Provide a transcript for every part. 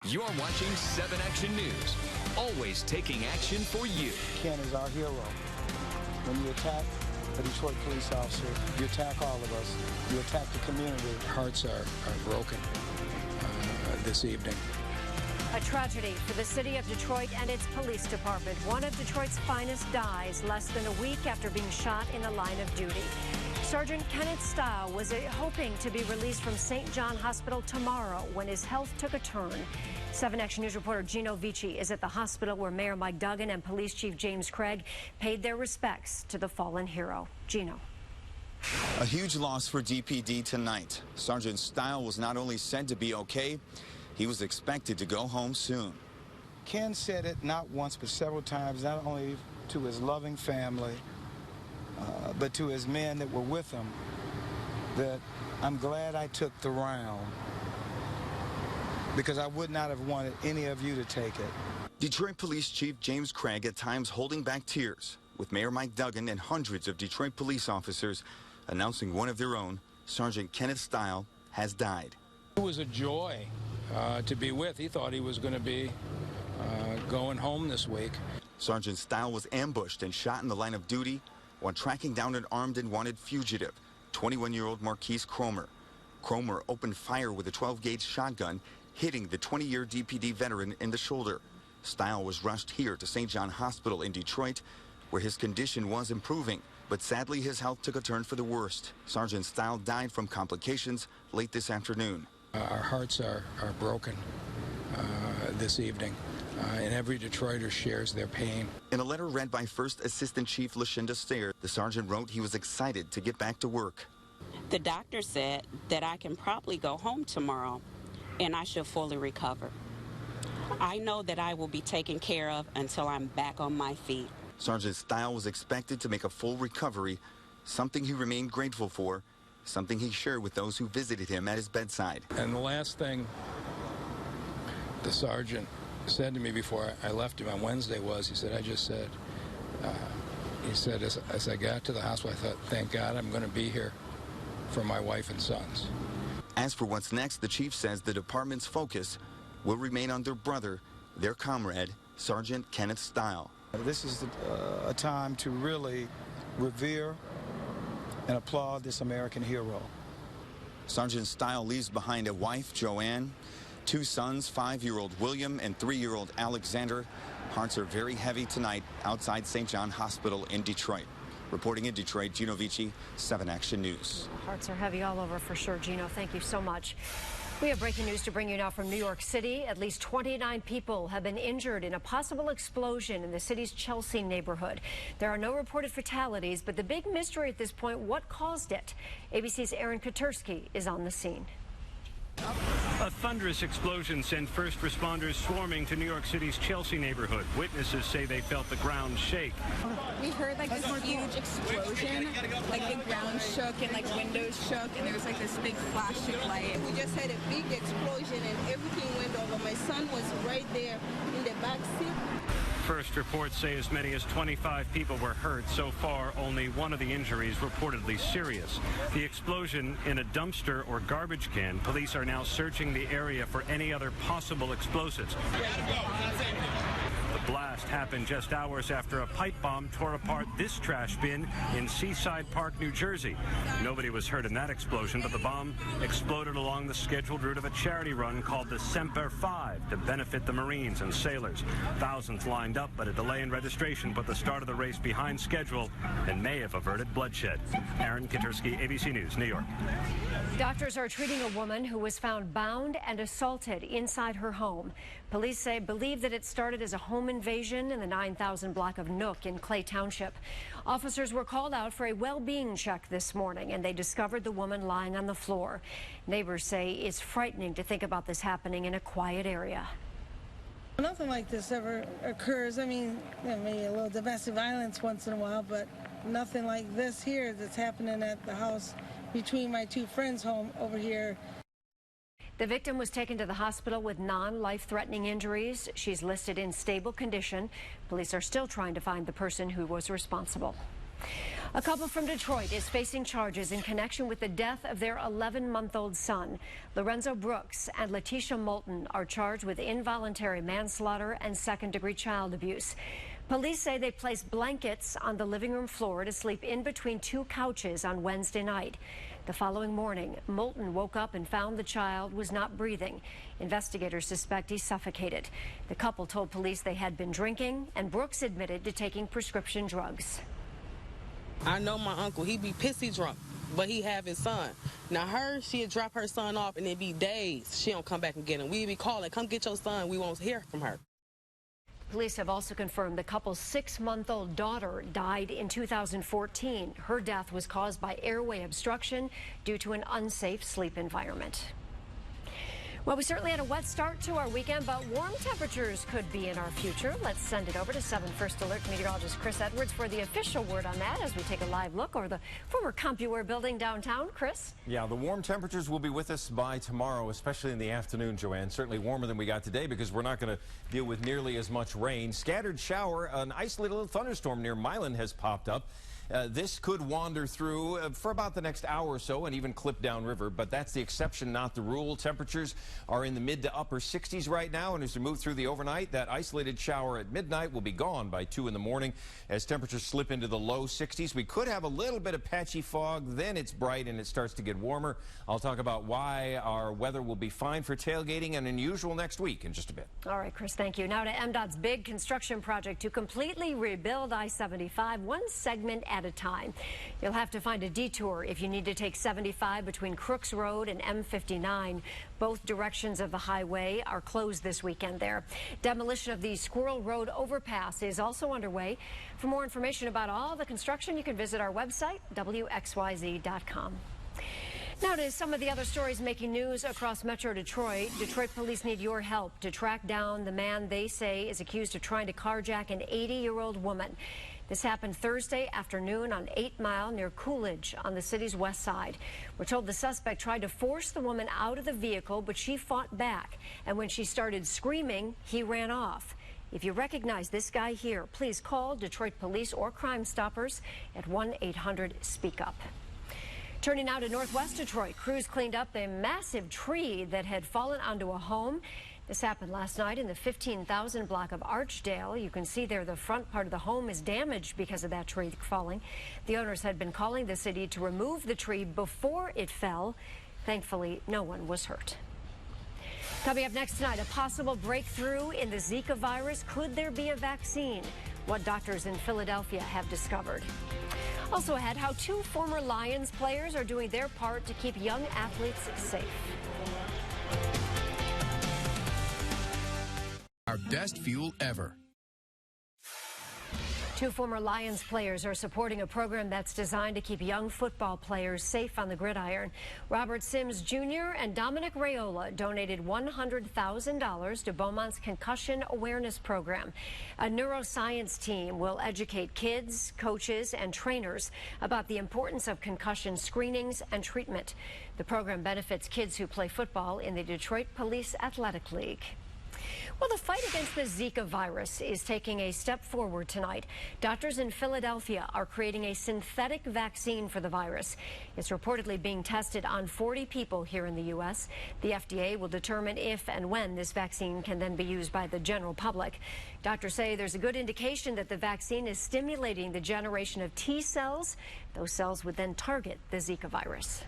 You're watching 7 Action News, always taking action for you. Ken is our hero. When you attack a Detroit police officer, you attack all of us. You attack the community. Hearts are broken this evening. A tragedy for the city of Detroit and its police department. One of Detroit's finest dies less than a week after being shot in the line of duty. Sergeant Kenneth Stile was hoping to be released from St. John Hospital tomorrow when his health took a turn. 7 Action News reporter Gino Vici is at the hospital where Mayor Mike Duggan and Police Chief James Craig paid their respects to the fallen hero. Gino. A huge loss for DPD tonight. Sergeant Stile was not only said to be okay, he was expected to go home soon. Ken said it not once but several times, not only to his loving family, but to his men that were with him, that I'm glad I took the round because I would not have wanted any of you to take it. Detroit Police Chief James Craig at times holding back tears, with Mayor Mike Duggan and hundreds of Detroit police officers announcing one of their own, Sergeant Kenneth Stile, has died. It was a joy to be with. He thought he was going to be going home this week. Sergeant Stile was ambushed and shot in the line of duty while tracking down an armed and wanted fugitive, 21-year-old Marquise Cromer. Cromer opened fire with a 12-gauge shotgun, hitting the 20-year DPD veteran in the shoulder. Stile was rushed here to St. John Hospital in Detroit, where his condition was improving, but sadly his health took a turn for the worst. Sergeant Stile died from complications late this afternoon. Our hearts are broken this evening, and every Detroiter shares their pain. In a letter read by First Assistant Chief LaShinda Stair, the sergeant wrote he was excited to get back to work. The doctor said that I can probably go home tomorrow and I should fully recover. I know that I will be taken care of until I'm back on my feet. Sergeant Stile was expected to make a full recovery, something he remained grateful for, something he shared with those who visited him at his bedside. And the last thing the sergeant said to me before I left him on Wednesday was, he said, as I got to the hospital, I thought, thank God I'm going to be here for my wife and sons. As for what's next, the chief says the department's focus will remain on their brother, their comrade, Sergeant Kenneth Stile. This is a time to really revere and applaud this American hero. Sergeant Stile leaves behind a wife, Joanne, 2 sons, 5-year-old William and 3-year-old Alexander. Hearts are very heavy tonight outside St. John Hospital in Detroit. Reporting in Detroit, Gino Vici, 7 Action News. Hearts are heavy all over for sure, Gino. Thank you so much. We have breaking news to bring you now from New York City. At least 29 people have been injured in a possible explosion in the city's Chelsea neighborhood. There are no reported fatalities, but the big mystery at this point, what caused it? ABC's Aaron Katersky is on the scene. A thunderous explosion sent first responders swarming to New York City's Chelsea neighborhood. Witnesses say they felt the ground shake. We heard like this huge explosion, like the ground shook and like windows shook, and there was like this big flash of light. We just had a big explosion and everything went over. My son was right there in the back seat. First reports say as many as 25 people were hurt. So far, only one of the injuries reportedly serious. The explosion in a dumpster or garbage can. Police are now searching the area for any other possible explosives. The blast happened just hours after a pipe bomb tore apart this trash bin in Seaside Park, New Jersey. Nobody was hurt in that explosion, but the bomb exploded along the scheduled route of a charity run called the Semper Fi to benefit the Marines and sailors. Thousands lined up, but a delay in registration put the start of the race behind schedule and may have averted bloodshed. Aaron Katersky, ABC News, New York. Doctors are treating a woman who was found bound and assaulted inside her home. Police believe that it started as a home invasion in the 9,000 block of Nook in Clay Township. Officers were called out for a well-being check this morning, and they discovered the woman lying on the floor. Neighbors say it's frightening to think about this happening in a quiet area. Nothing like this ever occurs. I mean, maybe a little domestic violence once in a while, but nothing like this here that's happening at the house between my 2 friends' home over here. The victim was taken to the hospital with non-life-threatening injuries. She's listed in stable condition. Police are still trying to find the person who was responsible. A couple from Detroit is facing charges in connection with the death of their 11-month-old son. Lorenzo Brooks and Letitia Moulton are charged with involuntary manslaughter and second-degree child abuse. Police say they placed blankets on the living room floor to sleep in between two couches on Wednesday night. The following morning, Moulton woke up and found the child was not breathing. Investigators suspect he suffocated. The couple told police they had been drinking, and Brooks admitted to taking prescription drugs. I know my uncle, he be pissy drunk, but he have his son. Now she'd drop her son off and it'd be days. She don't come back and get him. We'd be calling, come get your son. We won't hear from her. Police have also confirmed the couple's 6-month-old daughter died in 2014. Her death was caused by airway obstruction due to an unsafe sleep environment. Well, we certainly had a wet start to our weekend, but warm temperatures could be in our future. Let's send it over to 7 First Alert meteorologist Chris Edwards for the official word on that as we take a live look over the former CompuWare building downtown. Chris? Yeah, the warm temperatures will be with us by tomorrow, especially in the afternoon, Joanne. Certainly warmer than we got today because we're not going to deal with nearly as much rain. Scattered shower, an isolated little thunderstorm near Milan has popped up. This could wander through for about the next hour or so and even clip downriver, but that's the exception, not the rule. Temperatures are in the mid to upper 60s right now, and as we move through the overnight, that isolated shower at midnight will be gone by 2 in the morning as temperatures slip into the low 60s. We could have a little bit of patchy fog, then it's bright and it starts to get warmer. I'll talk about why our weather will be fine for tailgating and unusual next week in just a bit. All right, Chris, thank you. Now to MDOT's big construction project to completely rebuild I-75, one segment at a time. You'll have to find a detour if you need to take 75 between Crooks Road and M59. Both directions of the highway are closed this weekend there. Demolition of the Squirrel Road overpass is also underway. For more information about all the construction, you can visit our website, WXYZ.com. Now to some of the other stories making news across Metro Detroit. Detroit police need your help to track down the man they say is accused of trying to carjack an 80-year-old woman. This happened Thursday afternoon on 8 Mile near Coolidge on the city's west side. We're told the suspect tried to force the woman out of the vehicle, but she fought back. And when she started screaming, he ran off. If you recognize this guy here, please call Detroit Police or Crime Stoppers at 1-800-SPEAK-UP. Turning now to northwest Detroit, crews cleaned up a massive tree that had fallen onto a home. This happened last night in the 15,000 block of Archdale. You can see there the front part of the home is damaged because of that tree falling. The owners had been calling the city to remove the tree before it fell. Thankfully, no one was hurt. Coming up next tonight, a possible breakthrough in the Zika virus. Could there be a vaccine? What doctors in Philadelphia have discovered. Also ahead, how 2 former Lions players are doing their part to keep young athletes safe. Our best fuel ever. 2 former Lions players are supporting a program that's designed to keep young football players safe on the gridiron. Robert Sims Jr. and Dominic Raiola donated $100,000 to Beaumont's Concussion Awareness Program. A neuroscience team will educate kids, coaches, and trainers about the importance of concussion screenings and treatment. The program benefits kids who play football in the Detroit Police Athletic League. Well, the fight against the Zika virus is taking a step forward tonight. Doctors in Philadelphia are creating a synthetic vaccine for the virus. It's reportedly being tested on 40 people here in the U.S. The FDA will determine if and when this vaccine can then be used by the general public. Doctors say there's a good indication that the vaccine is stimulating the generation of T cells. Those cells would then target the Zika virus.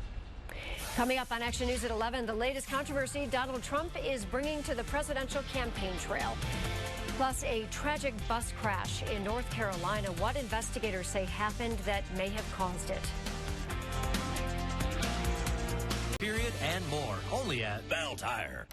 Coming up on Action News at 11, the latest controversy Donald Trump is bringing to the presidential campaign trail. Plus, a tragic bus crash in North Carolina. What investigators say happened that may have caused it. Period and more, only at Bell Tire.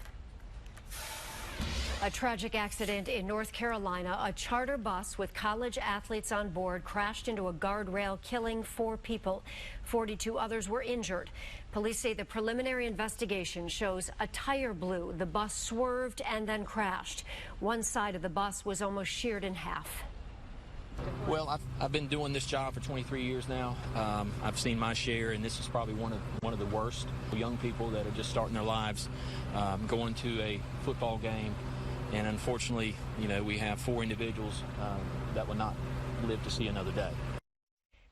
A tragic accident in North Carolina. A charter bus with college athletes on board crashed into a guardrail, killing 4 people. 42 others were injured. Police say the preliminary investigation shows a tire blew. The bus swerved and then crashed. One side of the bus was almost sheared in half. Well, I've been doing this job for 23 years now. I've seen my share, and this is probably one of the worst. Young people that are just starting their lives, going to a football game. And unfortunately, you know, we have 4 individuals that will not live to see another day.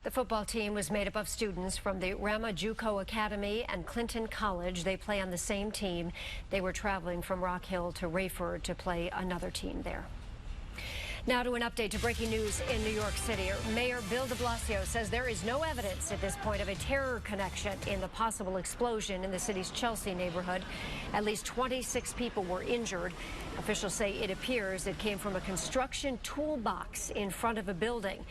The football team was made up of students from the Rama JUCO Academy and Clinton College. They play on the same team. They were traveling from Rock Hill to Rayford to play another team there. Now to an update to breaking news in New York City. Mayor Bill de Blasio says there is no evidence at this point of a terror connection in the possible explosion in the city's Chelsea neighborhood. At least 26 people were injured. Officials say it appears it came from a construction toolbox in front of a building.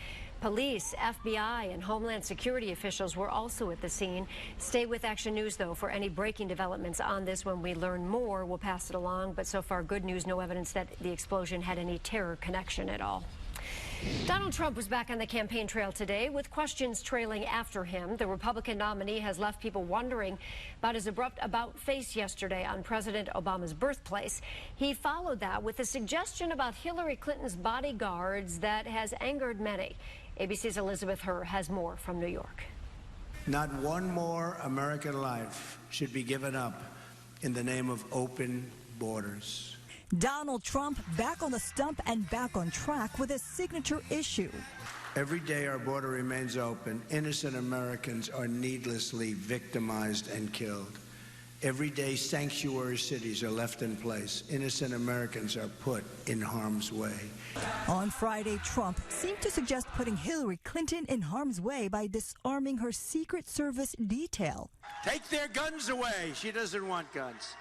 Police, FBI, and Homeland Security officials were also at the scene. Stay with Action News, though, for any breaking developments on this. When we learn more, we'll pass it along. But so far, good news, no evidence that the explosion had any terror connection at all. Donald Trump was back on the campaign trail today with questions trailing after him. The Republican nominee has left people wondering about his abrupt about-face yesterday on President Obama's birthplace. He followed that with a suggestion about Hillary Clinton's bodyguards that has angered many. ABC's Elizabeth Herr has more from New York. Not one more American life should be given up in the name of open borders. Donald Trump back on the stump and back on track with his signature issue. Every day our border remains open, innocent Americans are needlessly victimized and killed. Every day sanctuary cities are left in place. Innocent Americans are put in harm's way. On Friday, Trump seemed to suggest putting Hillary Clinton in harm's way by disarming her Secret Service detail. Take their guns away. She doesn't want guns.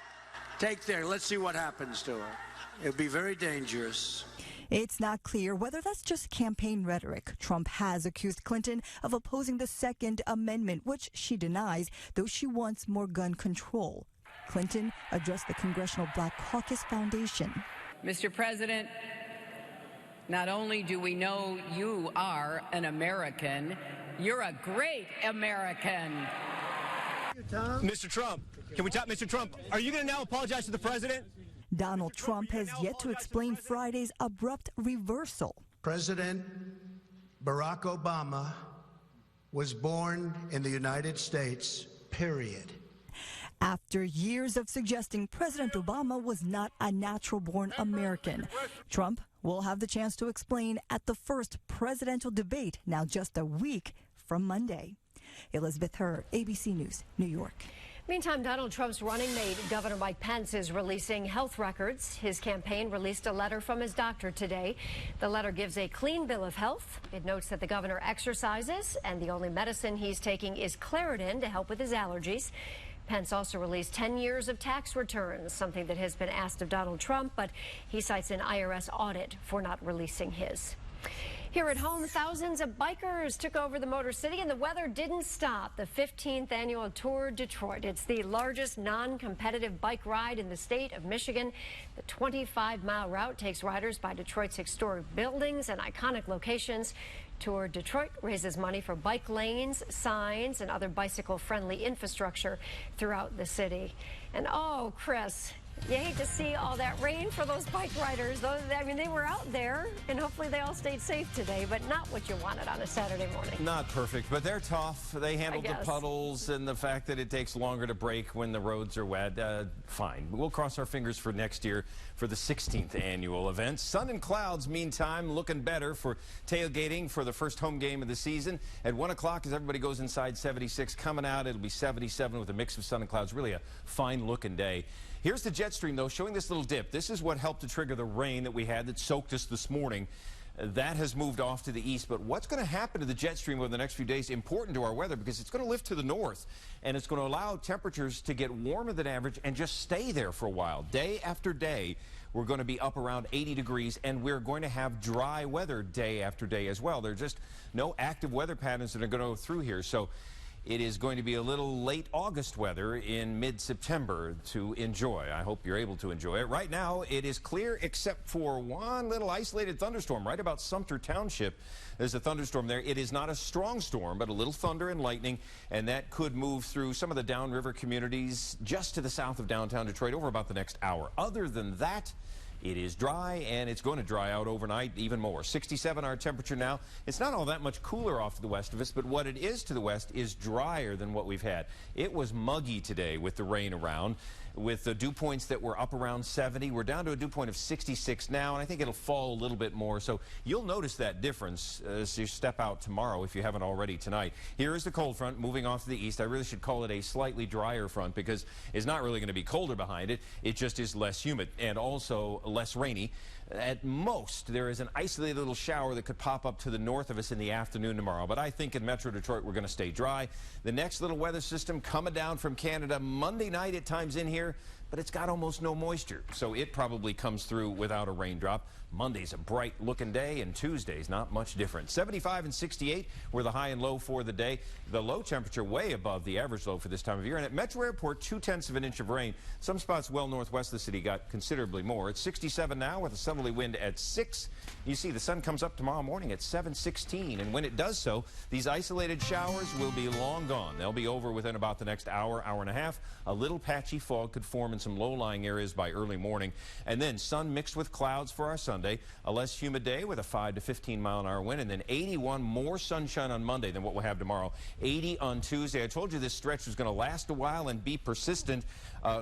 Let's see what happens to her. It would be very dangerous. It's not clear whether that's just campaign rhetoric. Trump has accused Clinton of opposing the Second Amendment, which she denies, though she wants more gun control. Clinton addressed the Congressional Black Caucus Foundation. Mr. President, not only do we know you are an American, you're a great American. Mr. Trump, can we talk? Mr. Trump, are you going to now apologize to the president? Donald Trump has yet to explain Friday's abrupt reversal. President Barack Obama was born in the United States, period. After years of suggesting President Obama was not a natural-born American, Trump will have the chance to explain at the first presidential debate, now just a week from Monday. Elizabeth Herr, ABC News, New York. Meantime, Donald Trump's running mate, Governor Mike Pence, is releasing health records. His campaign released a letter from his doctor today. The letter gives a clean bill of health. It notes that the governor exercises, and the only medicine he's taking is Claritin to help with his allergies. Pence also released 10 years of tax returns, something that has been asked of Donald Trump, but he cites an IRS audit for not releasing his. Here at home, thousands of bikers took over the Motor City, and the weather didn't stop. The 15th annual Tour Detroit. It's the largest non-competitive bike ride in the state of Michigan. The 25-mile route takes riders by Detroit's historic buildings and iconic locations. Tour Detroit raises money for bike lanes, signs, and other bicycle-friendly infrastructure throughout the city. And oh, Chris, you hate to see all that rain for those bike riders. They were out there, and hopefully they all stayed safe today, but not what you wanted on a Saturday morning. Not perfect, but they're tough. They handled the puddles and the fact that it takes longer to brake when the roads are wet. Fine. We'll cross our fingers for next year for the 16th annual event. Sun and clouds, meantime, looking better for tailgating for the first home game of the season. At 1 o'clock, as everybody goes inside, 76. Coming out, it'll be 77 with a mix of sun and clouds. Really a fine-looking day. Here's the jet stream, though, showing this little dip. This is what helped to trigger the rain that we had that soaked us this morning. That has moved off to the east. But what's going to happen to the jet stream over the next few days is important to our weather because it's going to lift to the north, and it's going to allow temperatures to get warmer than average and just stay there for a while. Day after day, we're going to be up around 80 degrees, and we're going to have dry weather day after day as well. There are just no active weather patterns that are going to go through here. So it is going to be a little late August weather in mid-September to enjoy. I hope you're able to enjoy it. Right now, it is clear except for one little isolated thunderstorm right about Sumter Township. There's a thunderstorm there. It is not a strong storm, but a little thunder and lightning, and that could move through some of the downriver communities just to the south of downtown Detroit over about the next hour. Other than that, it is dry, and it's going to dry out overnight even more. 67 our temperature now. It's not all that much cooler off to the west of us, but what it is to the west is drier than what we've had. It was muggy today with the rain around. with the dew points that were up around 70. We're down to a dew point of 66 now, and I think it'll fall a little bit more. So you'll notice that difference as you step out tomorrow if you haven't already tonight. Here is the cold front moving off to the east. I really should call it a slightly drier front because it's not really going to be colder behind it. It just is less humid and also less rainy. At most, there is an isolated little shower that could pop up to the north of us in the afternoon tomorrow. But I think in Metro Detroit, we're going to stay dry. The next little weather system coming down from Canada Monday night at times in here, but it's got almost no moisture. So it probably comes through without a raindrop. Monday's a bright looking day, and Tuesday's not much different. 75 and 68 were the high and low for the day. The low temperature way above the average low for this time of year. And at Metro Airport, 0.2 of an inch of rain. Some spots well northwest of the city got considerably more. It's 67 now with a southerly wind at 6. You see the sun comes up tomorrow morning at 7:16. And when it does so, these isolated showers will be long gone. They'll be over within about the next hour, hour and a half. A little patchy fog could form in some low-lying areas by early morning. And then sun mixed with clouds for our Sunday. A less humid day with a 5 to 15 mile an hour wind, and then 81 more sunshine on Monday than what we'll have tomorrow. 80 on Tuesday. I told you this stretch was going to last a while and be persistent.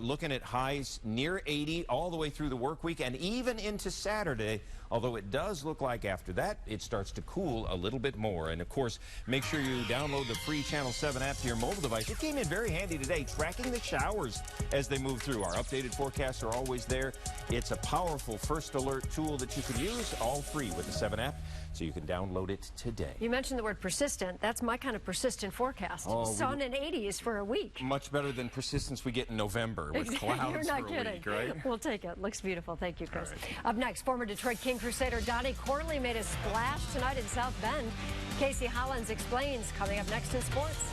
Looking at highs near 80 all the way through the work week and even into Saturday, although it does look like after that it starts to cool a little bit more. And of course, make sure you download the free Channel 7 app to your mobile device. It came in very handy today, tracking the showers as they move through. Our updated forecasts are always there. It's a powerful first alert tool that you can use, all free with the 7 app, so you can download it today. You mentioned the word persistent. That's my kind of persistent forecast. Sun and 80s for a week. Much better than persistence we get in November with clouds You're not for kidding. a week, right? We'll take it. Looks beautiful. Thank you, Chris. Right. Up next, former Detroit King Crusader Donnie Corley made a splash tonight in South Bend. Casey Hollins explains, coming up next in sports.